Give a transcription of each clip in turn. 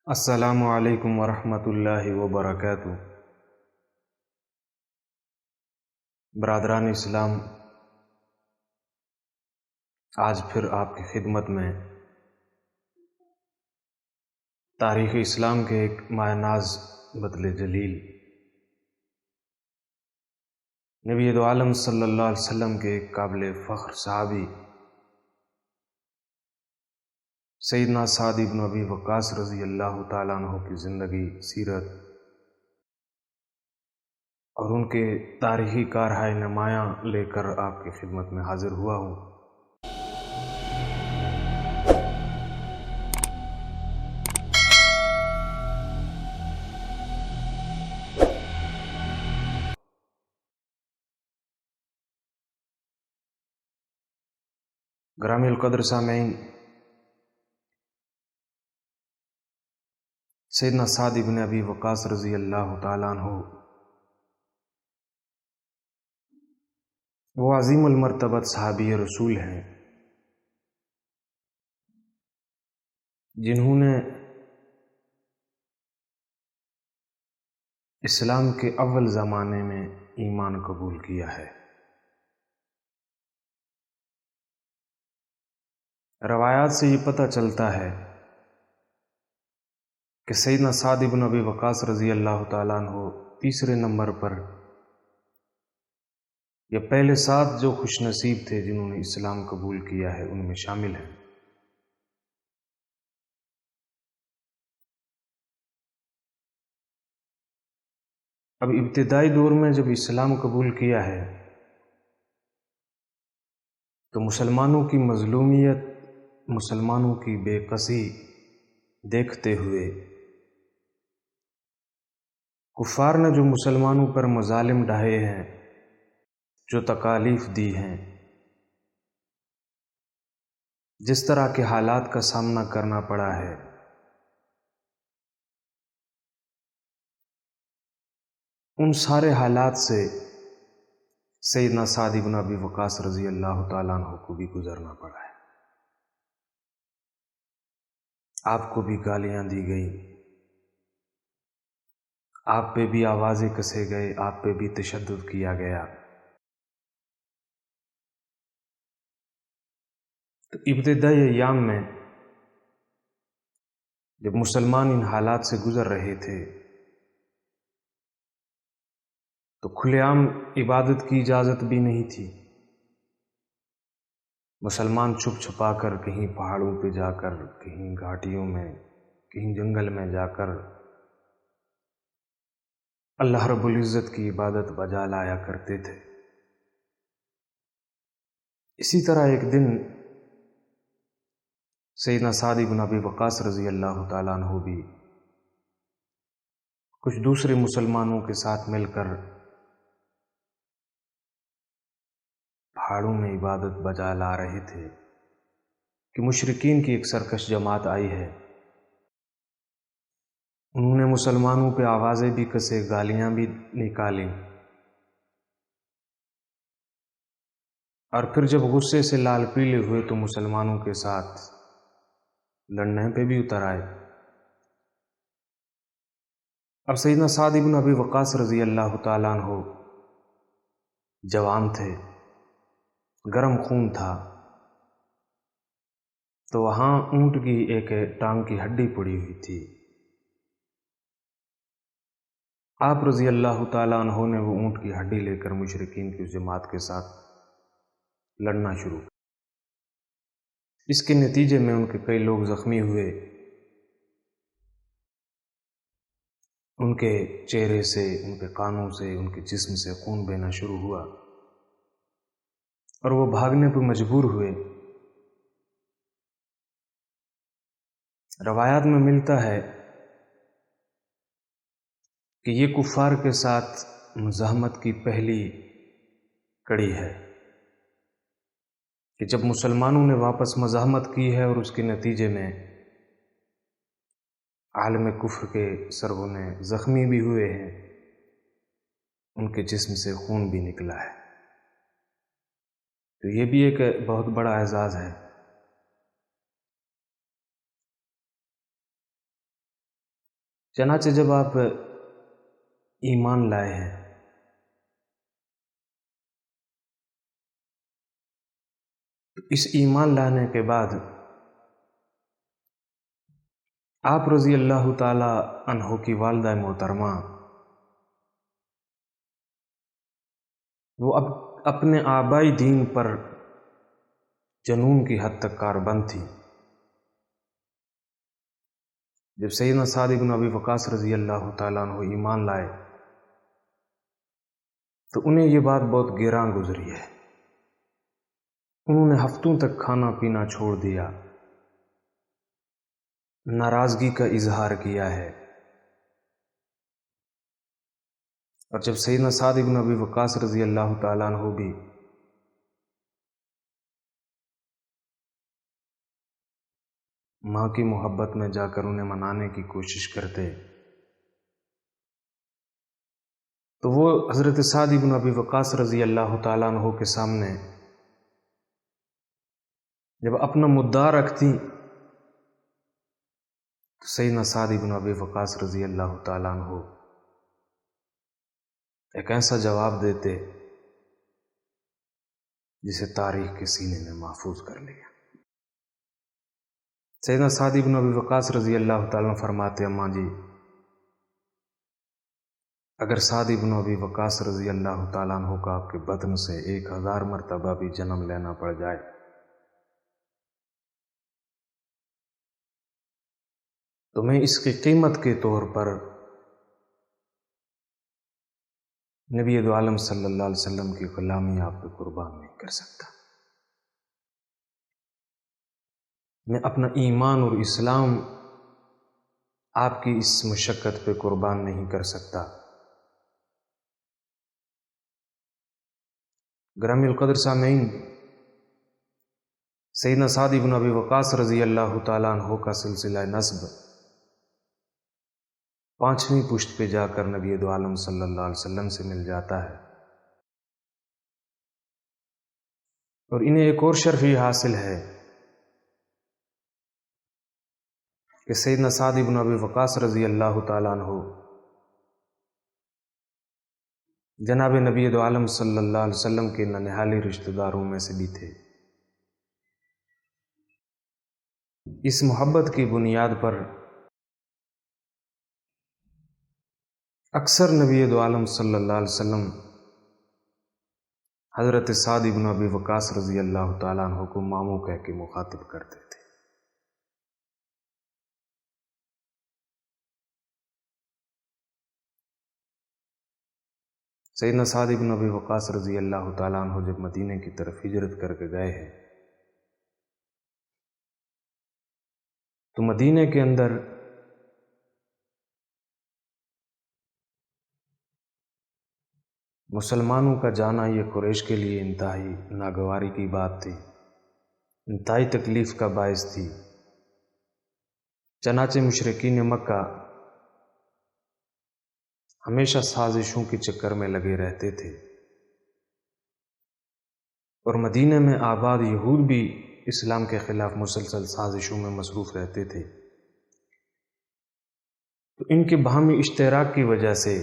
السلام علیکم ورحمۃ اللہ وبرکاتہ۔ برادران اسلام، آج پھر آپ کی خدمت میں تاریخ اسلام کے ایک مایہ ناز بدل جلیل نبی دو عالم صلی اللہ علیہ وسلم کے ایک قابل فخر صحابی سیدنا سعد بن ابی وقاص رضی اللہ تعالیٰ عنہ کی زندگی، سیرت اور ان کے تاریخی کارہائے نمایاں لے کر آپ کی خدمت میں حاضر ہوا ہوں۔ گرامی القدر سامعین، سیدنا سعد بن ابی وقاص رضی اللہ تعالیٰ عنہ وہ عظیم المرتبت صحابی رسول ہیں جنہوں نے اسلام کے اول زمانے میں ایمان قبول کیا ہے۔ روایات سے یہ پتہ چلتا ہے کہ سیدنا سعد بن ابی وقاص رضی اللہ تعالیٰ عنہ تیسرے نمبر پر یا پہلے 7 جو خوش نصیب تھے جنہوں نے اسلام قبول کیا ہے ان میں شامل ہیں۔ اب ابتدائی دور میں جب اسلام قبول کیا ہے تو مسلمانوں کی مظلومیت، مسلمانوں کی بے کسی دیکھتے ہوئے کفار نے جو مسلمانوں پر مظالم ڈھائے ہیں، جو تکالیف دی ہیں، جس طرح کے حالات کا سامنا کرنا پڑا ہے، ان سارے حالات سے سیدنا سعد بن ابی وقاص رضی اللہ تعالیٰ عنہ کو بھی گزرنا پڑا ہے۔ آپ کو بھی گالیاں دی گئی، آپ پہ بھی آوازیں کسے گئے، آپ پہ بھی تشدد کیا گیا۔ تو ابتدائی ایام میں جب مسلمان ان حالات سے گزر رہے تھے تو کھلے عام عبادت کی اجازت بھی نہیں تھی۔ مسلمان چھپ چھپا کر کہیں پہاڑوں پہ جا کر، کہیں گھاٹیوں میں، کہیں جنگل میں جا کر اللہ رب العزت کی عبادت بجا لایا کرتے تھے۔ اسی طرح ایک دن سیدنا سعد بن ابی وقاص رضی اللہ تعالیٰ عنہ بھی کچھ دوسرے مسلمانوں کے ساتھ مل کر پہاڑوں میں عبادت بجا لا رہے تھے کہ مشرکین کی ایک سرکش جماعت آئی ہے۔ انہوں نے مسلمانوں پہ آوازیں بھی کسے، گالیاں بھی نکالی، اور پھر جب غصے سے لال پیلے ہوئے تو مسلمانوں کے ساتھ لڑنے پہ بھی اتر آئے۔ اب سیدنا سعد بن ابی وقاص رضی اللہ تعالیٰ عنہ جوان تھے، گرم خون تھا، تو وہاں اونٹ کی ایک ٹانگ کی ہڈی پڑی ہوئی تھی۔ آپ رضی اللہ تعالیٰ عنہ نے وہ اونٹ کی ہڈی لے کر مشرکین کی اس جماعت کے ساتھ لڑنا شروع۔ اس کے نتیجے میں ان کے کئی لوگ زخمی ہوئے، ان کے چہرے سے، ان کے کانوں سے، ان کے جسم سے خون بہنا شروع ہوا اور وہ بھاگنے پہ مجبور ہوئے۔ روایات میں ملتا ہے کہ یہ کفار کے ساتھ مزاحمت کی پہلی کڑی ہے کہ جب مسلمانوں نے واپس مزاحمت کی ہے اور اس کے نتیجے میں عالم کفر کے سرغنے زخمی بھی ہوئے ہیں، ان کے جسم سے خون بھی نکلا ہے، تو یہ بھی ایک بہت بڑا اعزاز ہے۔ چنانچہ جب آپ ایمان لائے ہیں تو اس ایمان لانے کے بعد آپ رضی اللہ تعالی عنہ کی والدہ محترمہ وہ اب اپنے آبائی دین پر جنون کی حد تک کاربند تھی۔ جب سیدنا سعد بن ابی وقاص رضی اللہ تعالیٰ عنہ ایمان لائے تو انہیں یہ بات بہت گراں گزری ہے۔ انہوں نے ہفتوں تک کھانا پینا چھوڑ دیا، ناراضگی کا اظہار کیا ہے، اور جب سیدنا سعد بن ابی وقاص رضی اللہ تعالیٰ عنہ بھی ماں کی محبت میں جا کر انہیں منانے کی کوشش کرتے تو وہ حضرت سعد بن ابی وقاص رضی اللہ تعالیٰ عنہ کے سامنے جب اپنا مدعا رکھتی تو سیدنا سعد بن ابی وقاص رضی اللہ تعالیٰ عنہ ایک ایسا جواب دیتے جسے تاریخ کے سینے میں محفوظ کر لیا۔ سیدنا سعد بن ابی وقاص رضی اللہ تعالیٰ عنہ فرماتے، اماں جی، اگر سعد بن ابی وقاص رضی اللہ تعالیٰ عنہ کا آپ کے بطن سے 1000 مرتبہ بھی جنم لینا پڑ جائے تو میں اس کی قیمت کے طور پر نبی دو عالم صلی اللہ علیہ وسلم کی غلامی آپ پہ قربان نہیں کر سکتا، میں اپنا ایمان اور اسلام آپ کی اس مشقت پہ قربان نہیں کر سکتا۔ گرامی القدر سامعین، سیدنا سعد بن ابی وقاص رضی اللہ تعالیٰ عنہ کا سلسلہ نسب 5ویں پشت پہ جا کر نبی دو عالم صلی اللہ علیہ وسلم سے مل جاتا ہے، اور انہیں ایک اور شرف یہ حاصل ہے کہ سیدنا سعد بن ابی وقاص رضی اللہ تعالیٰ عنہ جناب نبی دو عالم صلی اللہ علیہ وسلم کے ننہالی رشتہ داروں میں سے بھی تھے۔ اس محبت کی بنیاد پر اکثر نبی دو عالم صلی اللہ علیہ وسلم حضرت سعد بن ابی وقاص رضی اللہ تعالیٰ عنہ کو ماموں کہہ کے مخاطب کرتے تھے۔ سیدنا سعد بن ابی وقاص رضی اللہ تعالیٰ عنہ جب مدینے کی طرف ہجرت کر کے گئے ہیں تو مدینے کے اندر مسلمانوں کا جانا یہ قریش کے لیے انتہائی ناگواری کی بات تھی، انتہائی تکلیف کا باعث تھی۔ چنانچہ مشرکین مکہ ہمیشہ سازشوں کے چکر میں لگے رہتے تھے، اور مدینہ میں آباد یہود بھی اسلام کے خلاف مسلسل سازشوں میں مصروف رہتے تھے۔ تو ان کے باہمی اشتراک کی وجہ سے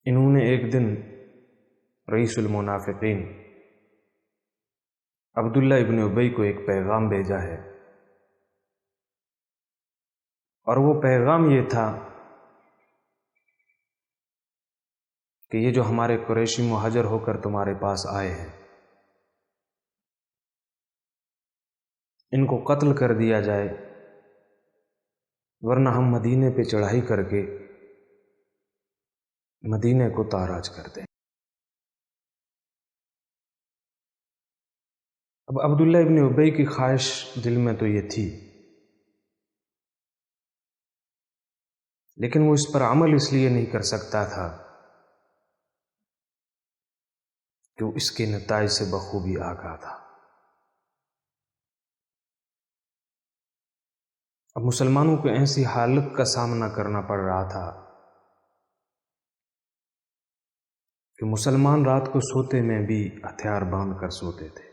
انہوں نے ایک دن رئیس المنافقین عبداللہ ابن ابی کو ایک پیغام بھیجا ہے، اور وہ پیغام یہ تھا کہ یہ جو ہمارے قریشی مہاجر ہو کر تمہارے پاس آئے ہیں ان کو قتل کر دیا جائے، ورنہ ہم مدینے پہ چڑھائی کر کے مدینے کو تاراج کر دیں۔ اب عبداللہ ابن ابی کی خواہش دل میں تو یہ تھی، لیکن وہ اس پر عمل اس لیے نہیں کر سکتا تھا کہ وہ اس کے نتائج سے بخوبی آگاہ تھا۔ اب مسلمانوں کو ایسی حالت کا سامنا کرنا پڑ رہا تھا کہ مسلمان رات کو سوتے میں بھی ہتھیار باندھ کر سوتے تھے،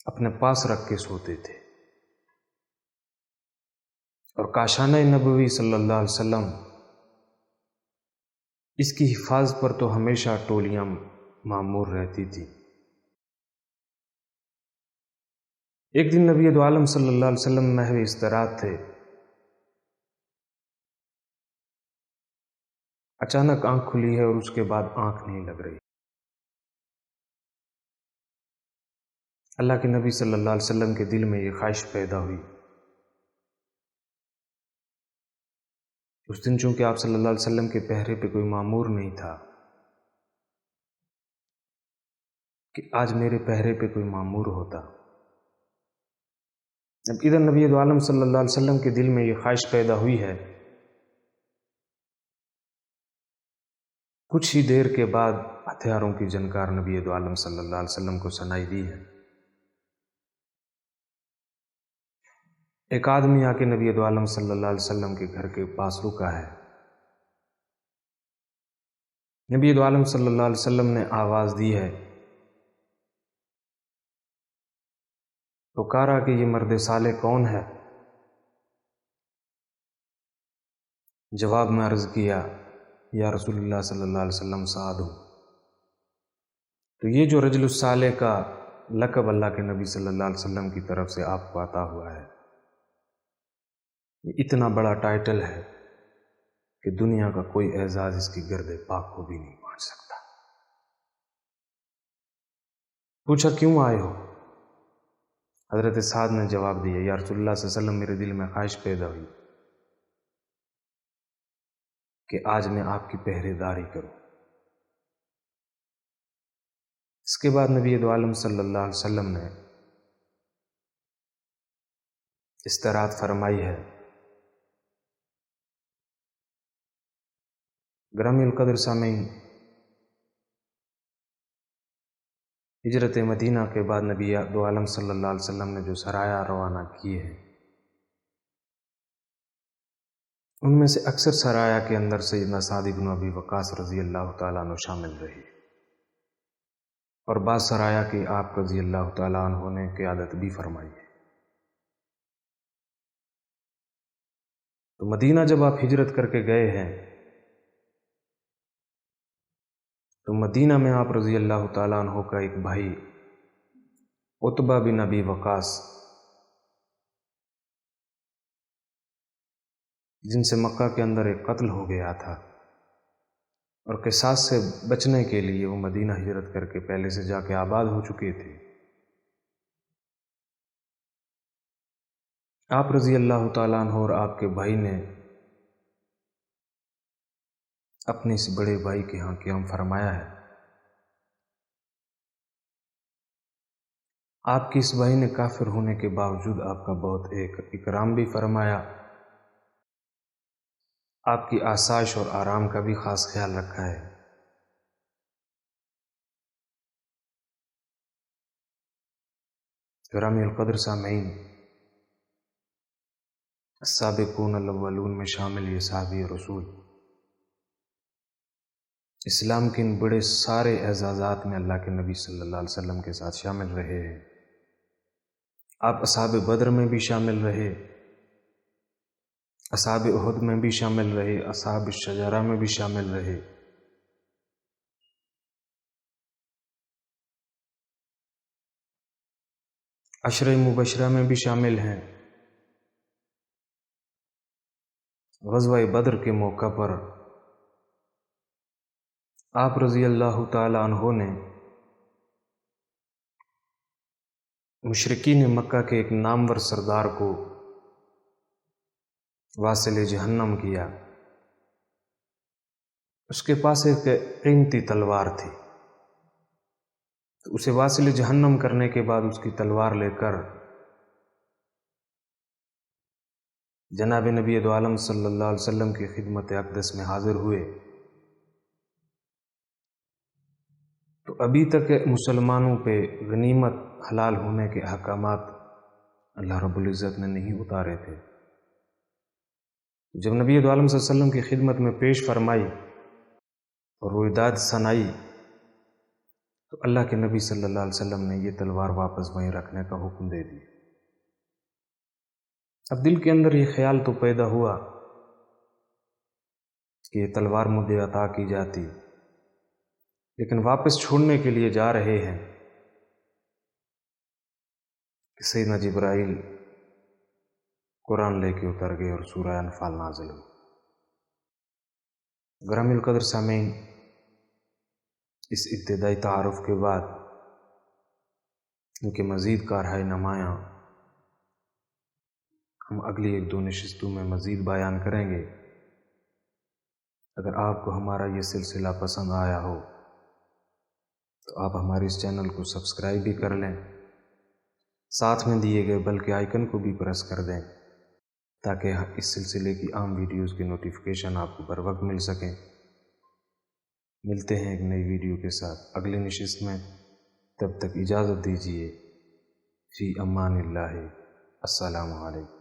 اپنے پاس رکھ کے سوتے تھے۔ اور کاشانہ نبوی صلی اللہ علیہ وسلم اس کی حفاظت پر تو ہمیشہ ٹولیاں معمور رہتی تھی۔ ایک دن نبی دو عالم صلی اللہ علیہ وسلم محو استراحت تھے، اچانک آنکھ کھلی ہے اور اس کے بعد آنکھ نہیں لگ رہی۔ اللہ کے نبی صلی اللہ علیہ وسلم کے دل میں یہ خواہش پیدا ہوئی۔ اس دن چونکہ آپ صلی اللہ علیہ وسلم کے پہرے پہ کوئی مامور نہیں تھا کہ آج میرے پہرے پہ کوئی مامور ہوتا۔ اب ادھر نبی دو عالم صلی اللہ علیہ وسلم کے دل میں یہ خواہش پیدا ہوئی ہے، کچھ ہی دیر کے بعد ہتھیاروں کی جھنکار نبی دو عالم صلی اللہ علیہ وسلم کو سنائی دی ہے۔ ایک آدمی آ کے نبی دو عالم صلی اللہ علیہ وسلم کے گھر کے پاس رکا ہے۔ نبی دو عالم صلی اللہ علیہ وسلم نے آواز دی ہے، پکارا کہ یہ مرد صالح کون ہے؟ جواب میں عرض کیا، یا رسول اللہ صلی اللہ علیہ وسلم سعد ہوں۔ تو یہ جو رجل الصالح کا لقب اللہ کے نبی صلی اللہ علیہ وسلم کی طرف سے آپ کو عطا ہوا ہے، یہ اتنا بڑا ٹائٹل ہے کہ دنیا کا کوئی اعزاز اس کی گرد پاک کو بھی نہیں پہنچ سکتا۔ پوچھا کیوں آئے ہو؟ حضرت سعد نے جواب دیا، یا رسول اللہ صلی اللہ علیہ وسلم میرے دل میں خواہش پیدا ہوئی کہ آج میں آپ کی پہرے داری کروں۔ اس کے بعد نبی دو عالم صلی اللہ علیہ وسلم نے استراحت فرمائی ہے۔ گرامی القدر سامعین، ہجرت مدینہ کے بعد نبی دو عالم صلی اللہ علیہ وسلم نے جو سرایہ روانہ کیے ہیں، ان میں سے اکثر سرایہ کے اندر سیدنا سعد بن ابی وقاص رضی اللہ تعالیٰ عنہ شامل رہی، اور بعض سرایہ کی آپ رضی اللہ تعالیٰ عنہ نے قیادت بھی فرمائی ہے۔ تو مدینہ جب آپ ہجرت کر کے گئے ہیں تو مدینہ میں آپ رضی اللہ تعالیٰ عنہ کا ایک بھائی عتبہ بن ابی وقاص، جن سے مکہ کے اندر ایک قتل ہو گیا تھا، اور قصاص سے بچنے کے لیے وہ مدینہ ہجرت کر کے پہلے سے جا کے آباد ہو چکے تھے، آپ رضی اللہ تعالیٰ عنہ اور آپ کے بھائی نے اپنے اس بڑے بھائی کے ہاں قیام فرمایا ہے۔ آپ کے اس بھائی نے کافر ہونے کے باوجود آپ کا بہت ایک اکرام بھی فرمایا، آپ کی آسائش اور آرام کا بھی خاص خیال رکھا ہے۔ گرامی القدر سامعین، السابقون الاولون میں شامل یہ صحابی رسول اسلام کے ان بڑے سارے اعزازات میں اللہ کے نبی صلی اللہ علیہ وسلم کے ساتھ شامل رہے ہیں۔ آپ اصحاب بدر میں بھی شامل رہے، اصحاب احد میں بھی شامل رہے، اصحاب الشجرہ میں بھی شامل رہے، عشرہ مبشرہ میں بھی شامل ہیں۔ غزوہ بدر کے موقع پر آپ رضی اللہ تعالی عنہ نے مشرکین مکہ کے ایک نامور سردار کو واصل جہنم کیا۔ اس کے پاس ایک قیمتی تلوار تھی، تو اسے واصل جہنم کرنے کے بعد اس کی تلوار لے کر جناب نبی دو عالم صلی اللہ علیہ وسلم کی خدمت اقدس میں حاضر ہوئے، تو ابھی تک مسلمانوں پہ غنیمت حلال ہونے کے احکامات اللہ رب العزت نے نہیں اتارے تھے۔ جب نبی دو عالم صلی اللہ علیہ وسلم کی خدمت میں پیش فرمائی اور رویداد سنائی، تو اللہ کے نبی صلی اللہ علیہ وسلم نے یہ تلوار واپس وہیں رکھنے کا حکم دے دیا۔ اب دل کے اندر یہ خیال تو پیدا ہوا کہ یہ تلوار مجھے عطا کی جاتی، لیکن واپس چھوڑنے کے لیے جا رہے ہیں کہ سیدنا جبرائیل قرآن لے کے اتر گئے اور سورہ انفال نازل ہوئی۔ گرامی القدر سامعین، اس ابتدائی تعارف کے بعد ان کے مزید کارہائے نمایاں ہم اگلی ایک دو نشستوں میں مزید بیان کریں گے۔ اگر آپ کو ہمارا یہ سلسلہ پسند آیا ہو تو آپ ہمارے اس چینل کو سبسکرائب بھی کر لیں، ساتھ میں دیے گئے بیل کے آئیکن کو بھی پریس کر دیں تاکہ اس سلسلے کی عام ویڈیوز کی نوٹیفیکیشن آپ کو بر وقت مل سکیں۔ ملتے ہیں ایک نئی ویڈیو کے ساتھ اگلی نشست میں، تب تک اجازت دیجیے۔ فی امان اللہ، السلام علیکم۔